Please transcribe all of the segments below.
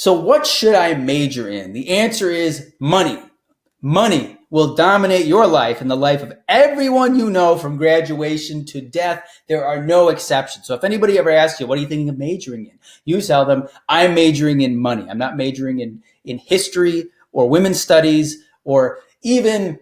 So what should I major in? The answer is money. Money will dominate your life and the life of everyone you know from graduation to death. There are no exceptions. So if anybody ever asks you, what are you thinking of majoring in? You tell them, I'm majoring in money. I'm not majoring in history or women's studies or even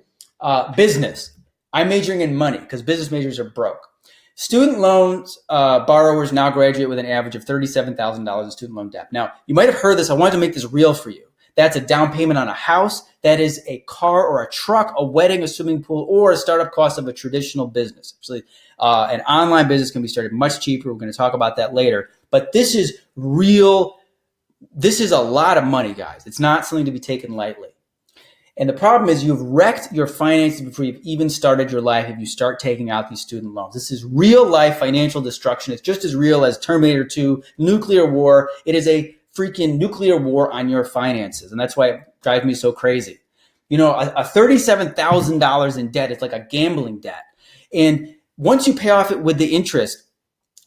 business. I'm majoring in money because business majors are broke. Student loans borrowers now graduate with an average of $37,000 in student loan debt. Now, you might have heard this. I wanted to make this real for you. That's a down payment on a house. That is a car or a truck, a wedding, a swimming pool, or a startup cost of a traditional business. Actually, an online business can be started much cheaper. We're going to talk about that later. But this is real. This is a lot of money, guys. It's not something to be taken lightly. And the problem is you've wrecked your finances before you've even started your life if you start taking out these student loans. This is real life financial destruction. It's just as real as Terminator 2, nuclear war. It is a freaking nuclear war on your finances. And that's why it drives me so crazy. You know, a $37,000 in debt is like a gambling debt. And once you pay off it with the interest,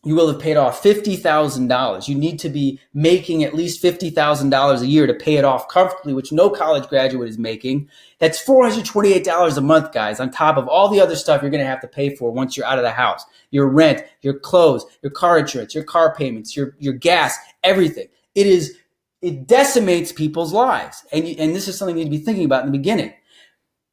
you will have paid off $50,000. You need to be making at least $50,000 a year to pay it off comfortably, which no college graduate is making. That's $428 a month, guys, on top of all the other stuff you're going to have to pay for once you're out of the house. Your rent, your clothes, your car insurance, your car payments, your gas, everything. It decimates people's lives. And this is something you need to be thinking about in the beginning.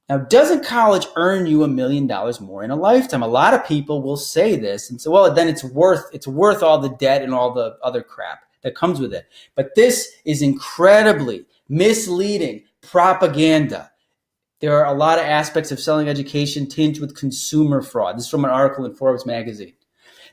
Now, doesn't college earn you $1 million more in a lifetime? A lot of people will say this and say, well, then it's worth all the debt and all the other crap that comes with it. But this is incredibly misleading propaganda. There are a lot of aspects of selling education tinged with consumer fraud. This is from an article in Forbes magazine.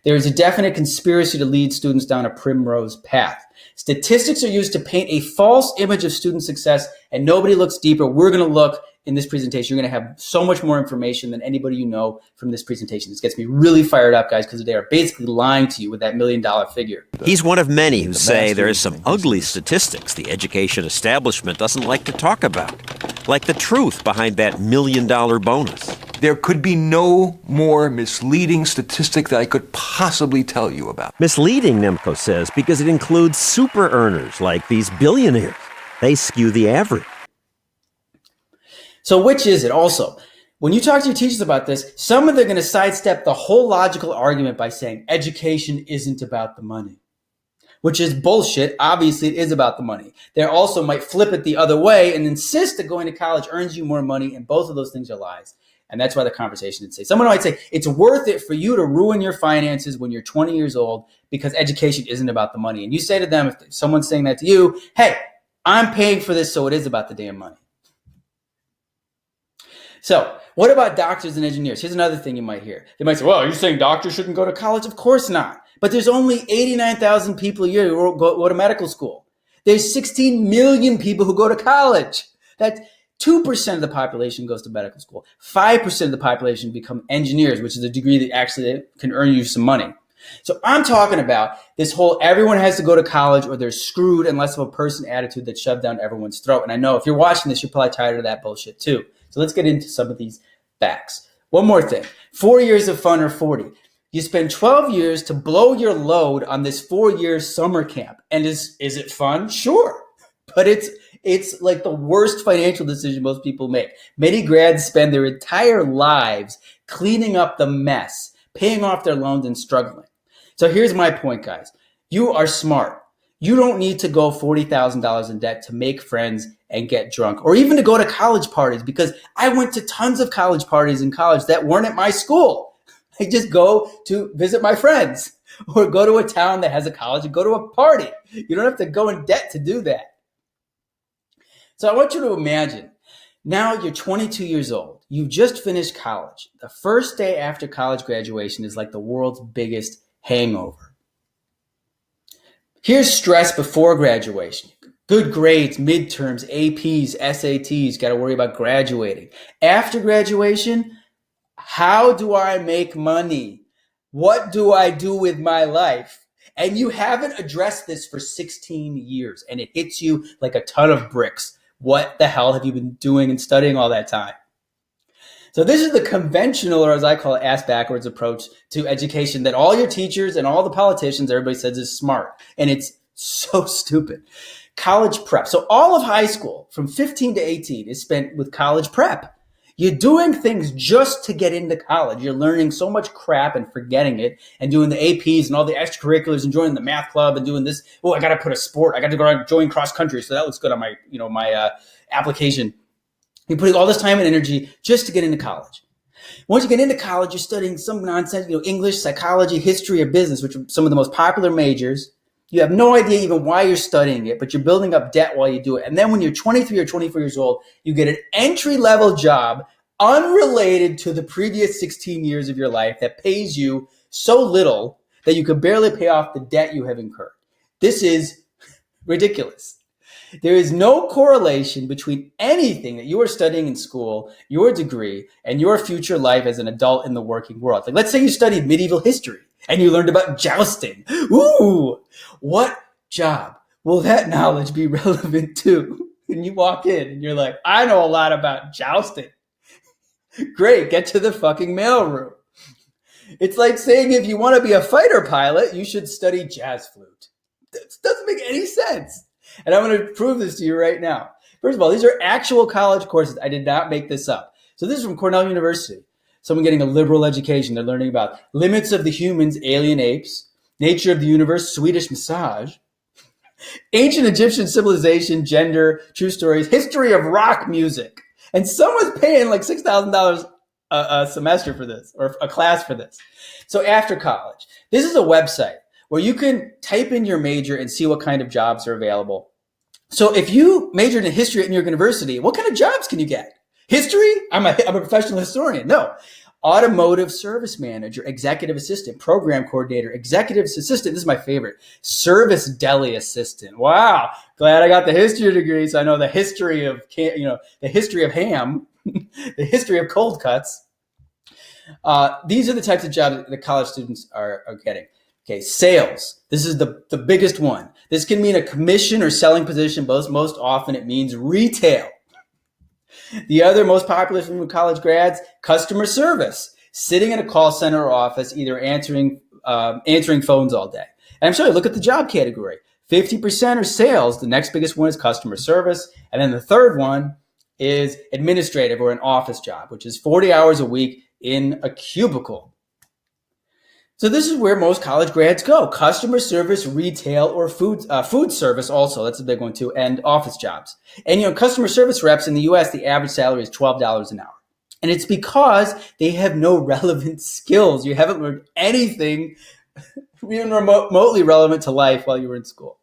There is a definite conspiracy to lead students down a primrose path. Statistics are used to paint a false image of student success, and nobody looks deeper. We're going to look in this presentation. You're going to have so much more information than anybody you know from this presentation. This gets me really fired up, guys, because they are basically lying to you with that $1 million figure. He's one of many who say there is some ugly statistics the education establishment doesn't like to talk about, like the truth behind that $1 million bonus. There could be no more misleading statistic that I could possibly tell you about. Misleading, Nemco says, because it includes super earners like these billionaires. They skew the average. So which is it? Also, when you talk to your teachers about this, some of them are going to sidestep the whole logical argument by saying education isn't about the money, which is bullshit. Obviously, it is about the money. They also might flip it the other way and insist that going to college earns you more money, and both of those things are lies. And that's why the conversation would say, someone might say, it's worth it for you to ruin your finances when you're 20 years old because education isn't about the money. And you say to them, if someone's saying that to you, hey, I'm paying for this, so it is about the damn money. So what about doctors and engineers? Here's another thing you might hear. They might say, well, are you saying doctors shouldn't go to college? Of course not. But there's only 89,000 people a year who go to medical school. There's 16 million people who go to college. That's 2% of the population goes to medical school. 5% of the population become engineers, which is a degree that actually can earn you some money. So I'm talking about this whole everyone has to go to college or they're screwed and less of a person attitude that's shoved down everyone's throat. And I know if you're watching this, you're probably tired of that bullshit too. So let's get into some of these facts. One more thing. 4 years of fun or 40. You spend 12 years to blow your load on this 4-year summer camp. And is it fun? Sure. But it's like the worst financial decision most people make. Many grads spend their entire lives cleaning up the mess, paying off their loans and struggling. So here's my point, guys. You are smart. You don't need to go $40,000 in debt to make friends and get drunk or even to go to college parties, because I went to tons of college parties in college that weren't at my school. I just go to visit my friends or go to a town that has a college and go to a party. You don't have to go in debt to do that. So I want you to imagine now you're 22 years old. You've just finished college. The first day after college graduation is like the world's biggest hangover. Here's stress before graduation. Good grades, midterms, APs, SATs, got to worry about graduating. After graduation, how do I make money? What do I do with my life? And you haven't addressed this for 16 years, and it hits you like a ton of bricks. What the hell have you been doing and studying all that time? So this is the conventional, or as I call it, ass backwards approach to education that all your teachers and all the politicians, everybody says is smart. And it's so stupid. College prep. So all of high school from 15 to 18 is spent with college prep. You're doing things just to get into college. You're learning so much crap and forgetting it and doing the APs and all the extracurriculars and joining the math club and doing this. Oh, I got to put a sport. I got to go out join cross country. So that looks good on my, my application. You're putting all this time and energy just to get into college. Once you get into college, you're studying some nonsense, English, psychology, history, or business, which are some of the most popular majors. You have no idea even why you're studying it, but you're building up debt while you do it. And then when you're 23 or 24 years old, you get an entry-level job unrelated to the previous 16 years of your life that pays you so little that you could barely pay off the debt you have incurred. This is ridiculous. There is no correlation between anything that you are studying in school, your degree, and your future life as an adult in the working world. Like, let's say you studied medieval history and you learned about jousting. Ooh, what job will that knowledge be relevant to? And you walk in and you're like, I know a lot about jousting. Great, get to the fucking mailroom. It's like saying if you want to be a fighter pilot, you should study jazz flute. That doesn't make any sense. And I'm going to prove this to you right now. First of all, these are actual college courses. I did not make this up. So this is from Cornell University. Someone getting a liberal education. They're learning about limits of the humans, alien apes, nature of the universe, Swedish massage, ancient Egyptian civilization, gender, true stories, history of rock music. And someone's paying like $6,000 a semester for this, or a class for this. So after college, this is a website where you can type in your major and see what kind of jobs are available. So if you majored in history at New York University, what kind of jobs can you get? History? I'm a professional historian. No. Automotive service manager, executive assistant, program coordinator, executive assistant. This is my favorite. Service deli assistant. Wow. Glad I got the history degree, so I know the history of, the history of ham, the history of cold cuts. These are the types of jobs that college students are getting. Okay, sales. This is the biggest one. This can mean a commission or selling position, but most often it means retail. The other most popular from college grads, customer service, sitting in a call center or office, either answering phones all day. And I'm sorry, look at the job category. 50% are sales. The next biggest one is customer service. And then the third one is administrative or an office job, which is 40 hours a week in a cubicle. So this is where most college grads go. Customer service, retail, or food service also. That's a big one too. And office jobs. And customer service reps in the US, the average salary is $12 an hour. And it's because they have no relevant skills. You haven't learned anything even remotely relevant to life while you were in school.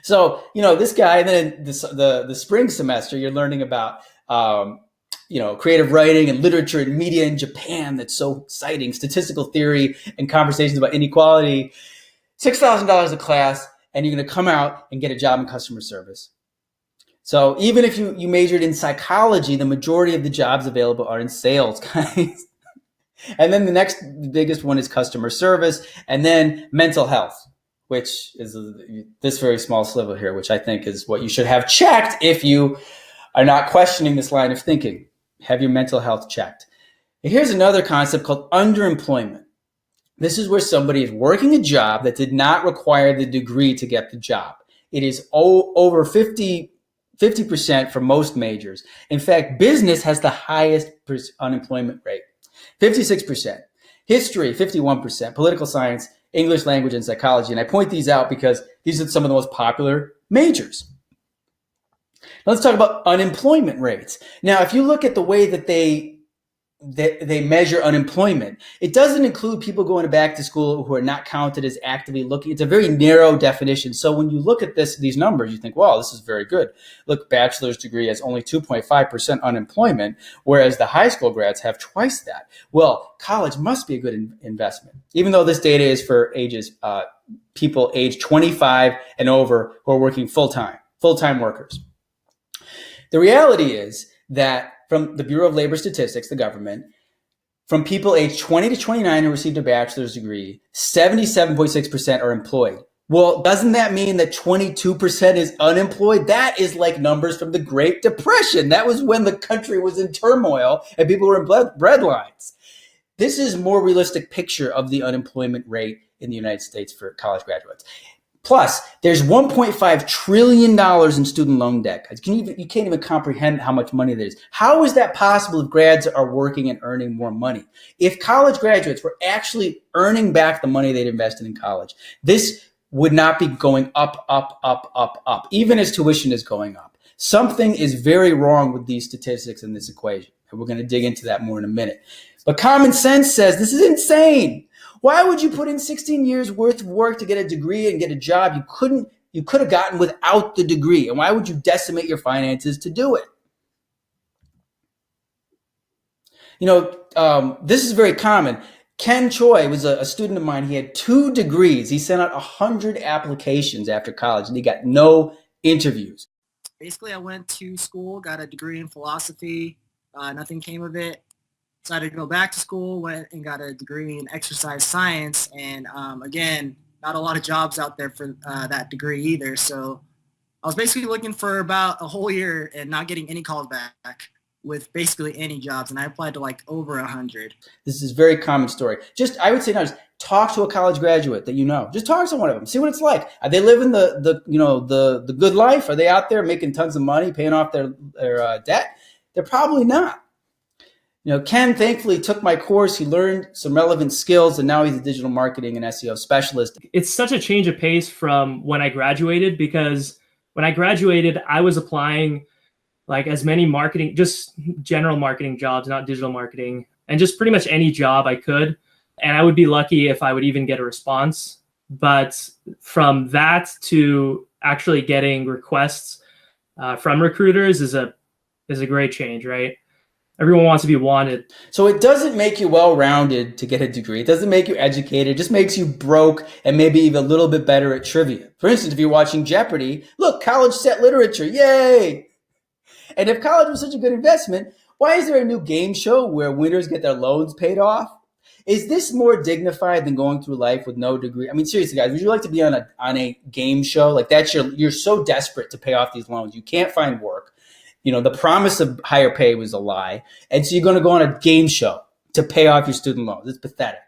So, this guy, and then the spring semester, you're learning about creative writing and literature and media in Japan. That's so exciting. Statistical theory and conversations about inequality. $6,000 a class, and you're going to come out and get a job in customer service. So even if you majored in psychology, the majority of the jobs available are in sales, guys. And then the biggest one is customer service, and then mental health, which is this very small sliver here, which I think is what you should have checked if you are not questioning this line of thinking. Have your mental health checked. And here's another concept called underemployment. This is where somebody is working a job that did not require the degree to get the job. It is over 50% for most majors. In fact, business has the highest unemployment rate, 56%. History, 51%. Political science, English language, and psychology. And I point these out because these are some of the most popular majors. Let's talk about unemployment rates. Now, if you look at the way that they measure unemployment, it doesn't include people going back to school who are not counted as actively looking. It's a very narrow definition. So when you look at these numbers, you think, wow, this is very good. Look, bachelor's degree has only 2.5% unemployment, whereas the high school grads have twice that. Well, college must be a good investment, even though this data is for people age 25 and over who are working full-time workers. The reality is that from the Bureau of Labor Statistics, the government, from people aged 20 to 29 who received a bachelor's degree, 77.6% are employed. Well, doesn't that mean that 22% is unemployed? That is like numbers from the Great Depression. That was when the country was in turmoil and people were in breadlines. This is a more realistic picture of the unemployment rate in the United States for college graduates. Plus, there's $1.5 trillion in student loan debt. You can't even comprehend how much money there is. How is that possible if grads are working and earning more money? If college graduates were actually earning back the money they'd invested in college, this would not be going up, up, up, up, up, even as tuition is going up. Something is very wrong with these statistics in this equation. And we're going to dig into that more in a minute. But common sense says this is insane. Why would you put in 16 years worth of work to get a degree and get a job you could have gotten without the degree? And why would you decimate your finances to do it? This is very common. Ken Choi was a student of mine. He had 2 degrees. He sent out 100 applications after college, and he got no interviews. Basically, I went to school, got a degree in philosophy. Nothing came of it. Decided to go back to school, went and got a degree in exercise science. And again, not a lot of jobs out there for that degree either. So I was basically looking for about a whole year and not getting any calls back with basically any jobs. And I applied to like over 100. This is a very common story. I would say now, just talk to a college graduate that you know. Just talk to one of them. See what it's like. Are they living the good life? Are they out there making tons of money, paying off their debt? They're probably not. Ken thankfully took my course. He learned some relevant skills, and now he's a digital marketing and SEO specialist. It's such a change of pace from when I graduated, because when I graduated, I was applying like as many marketing, just general marketing jobs, not digital marketing, and just pretty much any job I could. And I would be lucky if I would even get a response. But from that to actually getting requests from recruiters is a great change, right? Everyone wants to be wanted. So it doesn't make you well-rounded to get a degree. It doesn't make you educated. It just makes you broke and maybe even a little bit better at trivia. For instance, if you're watching Jeopardy, look, college set literature, yay! And if college was such a good investment, why is there a new game show where winners get their loans paid off? Is this more dignified than going through life with no degree? I mean, seriously, guys, would you like to be on a game show? Like you're so desperate to pay off these loans. You can't find work. The promise of higher pay was a lie. And so you're going to go on a game show to pay off your student loans. It's pathetic.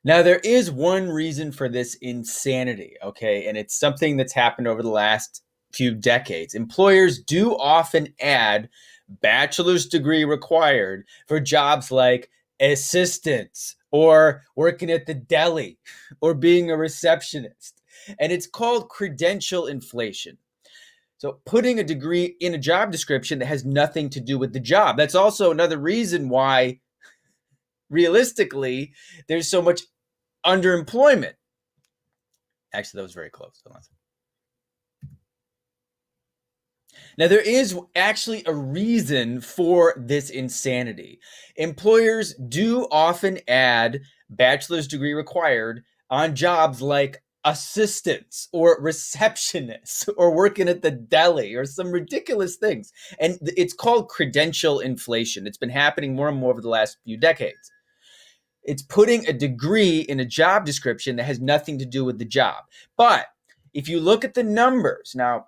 Now, there is one reason for this insanity, okay? And it's something that's happened over the last few decades. Employers do often add bachelor's degree required for jobs like assistants or working at the deli or being a receptionist. And it's called credential inflation. So putting a degree in a job description that has nothing to do with the job. That's also another reason why, realistically, there's so much underemployment. Actually, that was very close. Now, there is actually a reason for this insanity. Employers do often add bachelor's degree required on jobs like assistants or receptionists or working at the deli or some ridiculous things. And it's called credential inflation. It's been happening more and more over the last few decades. It's putting a degree in a job description that has nothing to do with the job. But if you look at the numbers, now,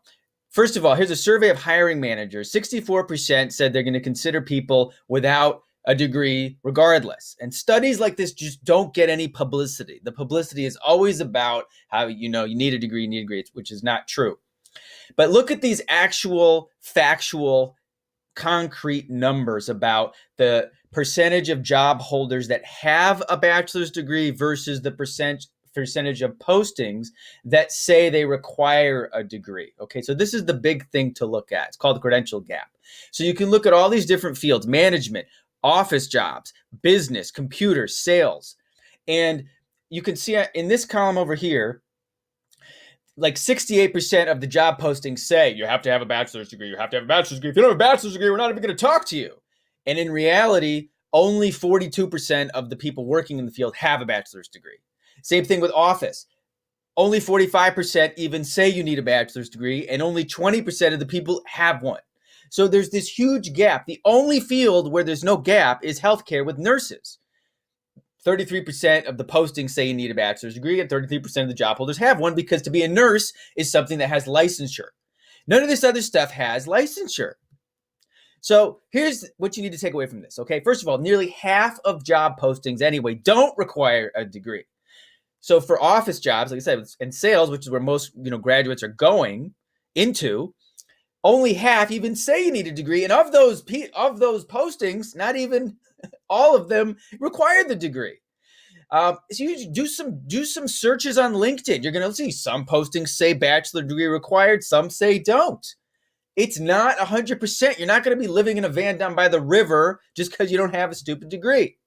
first of all, here's a survey of hiring managers. 64% said they're going to consider people without a degree regardless. And studies like this just don't get any publicity. The publicity is always about how, you need a degree, which is not true. But look at these actual factual concrete numbers about the percentage of job holders that have a bachelor's degree versus the percentage of postings that say they require a degree. Okay, so this is the big thing to look at. It's called the credential gap. So you can look at all these different fields: management, office jobs, business, computer, sales. And you can see in this column over here, like 68% of the job postings say you have to have a bachelor's degree. You have to have a bachelor's degree. If you don't have a bachelor's degree, we're not even going to talk to you. And in reality, only 42% of the people working in the field have a bachelor's degree. Same thing with office. Only 45% even say you need a bachelor's degree, and only 20% of the people have one. So there's this huge gap. The only field where there's no gap is healthcare with nurses. 33% of the postings say you need a bachelor's degree, and 33% of the job holders have one, because to be a nurse is something that has licensure. None of this other stuff has licensure. So here's what you need to take away from this, okay? First of all, nearly half of job postings anyway don't require a degree. So for office jobs, like I said, and sales, which is where most graduates are going into, only half even say you need a degree, and of those postings, not even all of them require the degree. So you do some searches on LinkedIn. You're going to see some postings say bachelor degree required, some say don't. It's not 100%. You're not going to be living in a van down by the river just because you don't have a stupid degree.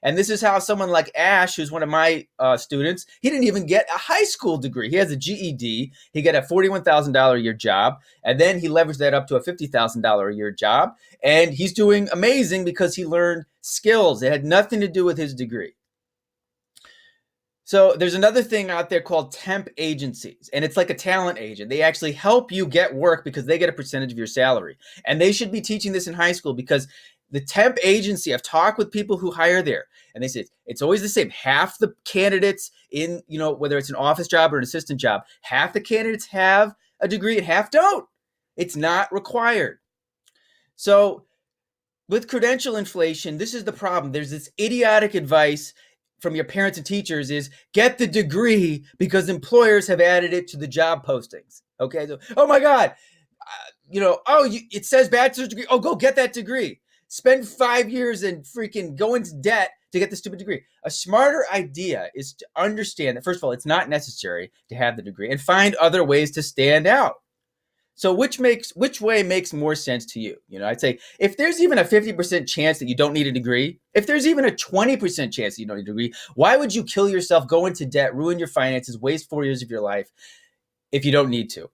And this is how someone like Ash, who's one of my students, he didn't even get a high school degree. He has a GED. He got a $41,000 a year job. And then he leveraged that up to a $50,000 a year job. And he's doing amazing because he learned skills. It had nothing to do with his degree. So there's another thing out there called temp agencies, and it's like a talent agent. They actually help you get work because they get a percentage of your salary. And they should be teaching this in high school, because the temp agency, I've talked with people who hire there, and they say it's always the same. Half the candidates in, whether it's an office job or an assistant job, half the candidates have a degree and half don't. It's not required. So with credential inflation, this is the problem. There's this idiotic advice from your parents and teachers is get the degree because employers have added it to the job postings. Okay. So, oh my God, it says bachelor's degree. Oh, go get that degree. Spend 5 years and freaking go into debt to get the stupid degree. A smarter idea is to understand that, first of all, it's not necessary to have the degree, and find other ways to stand out. So which way makes more sense to you? I'd say if there's even a 50% chance that you don't need a degree, if there's even a 20% chance that you don't need a degree, why would you kill yourself, go into debt, ruin your finances, waste 4 years of your life if you don't need to?